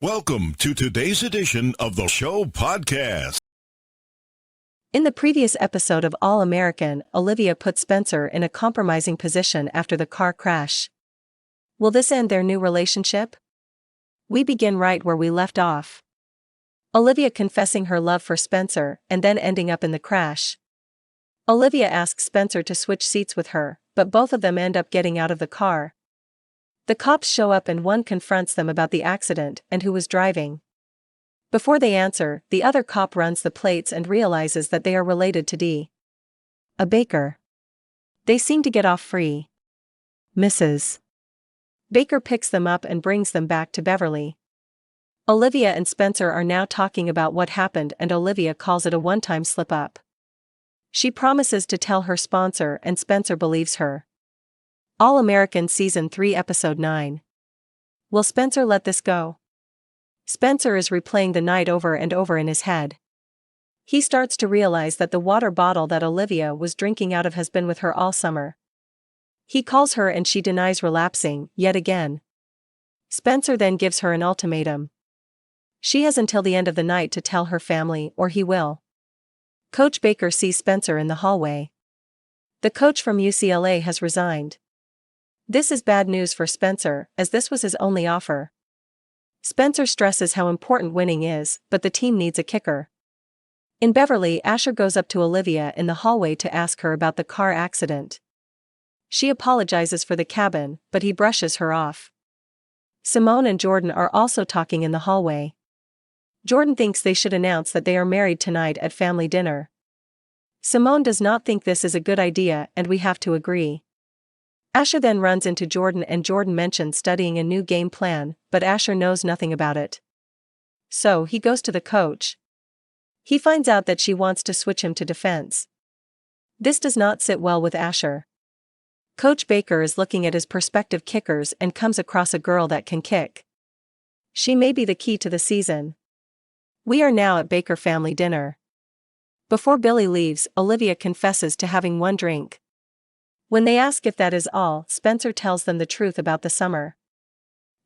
Welcome to today's edition of the show podcast. In the previous episode of All American, Olivia put Spencer in a compromising position after the car crash. Will this end their new relationship? We begin right where we left off. Olivia confessing her love for Spencer and then ending up in the crash. Olivia asks Spencer to switch seats with her, but both of them end up getting out of the car. The cops show up and one confronts them about the accident and who was driving. Before they answer, the other cop runs the plates and realizes that they are related to a baker. They seem to get off free. Mrs. Baker picks them up and brings them back to Beverly. Olivia and Spencer are now talking about what happened and Olivia calls it a one-time slip-up. She promises to tell her sponsor and Spencer believes her. All American Season 3 Episode 9. Will Spencer let this go? Spencer is replaying the night over and over in his head. He starts to realize that the water bottle that Olivia was drinking out of has been with her all summer. He calls her and she denies relapsing, yet again. Spencer then gives her an ultimatum. She has until the end of the night to tell her family or he will. Coach Baker sees Spencer in the hallway. The coach from UCLA has resigned. This is bad news for Spencer, as this was his only offer. Spencer stresses how important winning is, but the team needs a kicker. In Beverly, Asher goes up to Olivia in the hallway to ask her about the car accident. She apologizes for the cabin, but he brushes her off. Simone and Jordan are also talking in the hallway. Jordan thinks they should announce that they are married tonight at family dinner. Simone does not think this is a good idea and we have to agree. Asher then runs into Jordan and Jordan mentions studying a new game plan, but Asher knows nothing about it. So he goes to the coach. He finds out that she wants to switch him to defense. This does not sit well with Asher. Coach Baker is looking at his prospective kickers and comes across a girl that can kick. She may be the key to the season. We are now at Baker family dinner. Before Billy leaves, Olivia confesses to having one drink. When they ask if that is all, Spencer tells them the truth about the summer.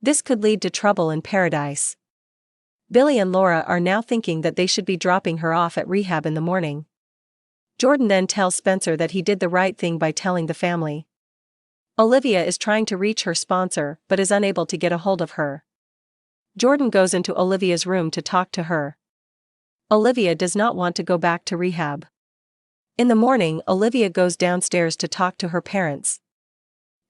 This could lead to trouble in paradise. Billy and Laura are now thinking that they should be dropping her off at rehab in the morning. Jordan then tells Spencer that he did the right thing by telling the family. Olivia is trying to reach her sponsor but is unable to get a hold of her. Jordan goes into Olivia's room to talk to her. Olivia does not want to go back to rehab. In the morning, Olivia goes downstairs to talk to her parents.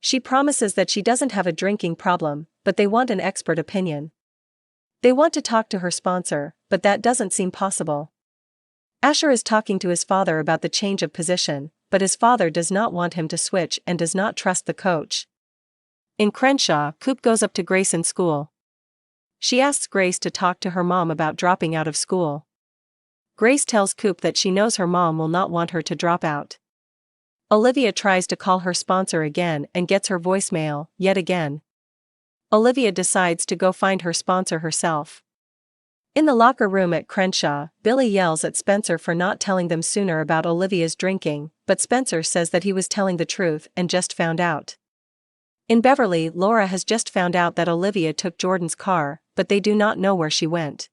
She promises that she doesn't have a drinking problem, but they want an expert opinion. They want to talk to her sponsor, but that doesn't seem possible. Asher is talking to his father about the change of position, but his father does not want him to switch and does not trust the coach. In Crenshaw, Coop goes up to Grace in school. She asks Grace to talk to her mom about dropping out of school. Grace tells Coop that she knows her mom will not want her to drop out. Olivia tries to call her sponsor again and gets her voicemail, yet again. Olivia decides to go find her sponsor herself. In the locker room at Crenshaw, Billy yells at Spencer for not telling them sooner about Olivia's drinking, but Spencer says that he was telling the truth and just found out. In Beverly, Laura has just found out that Olivia took Jordan's car, but they do not know where she went.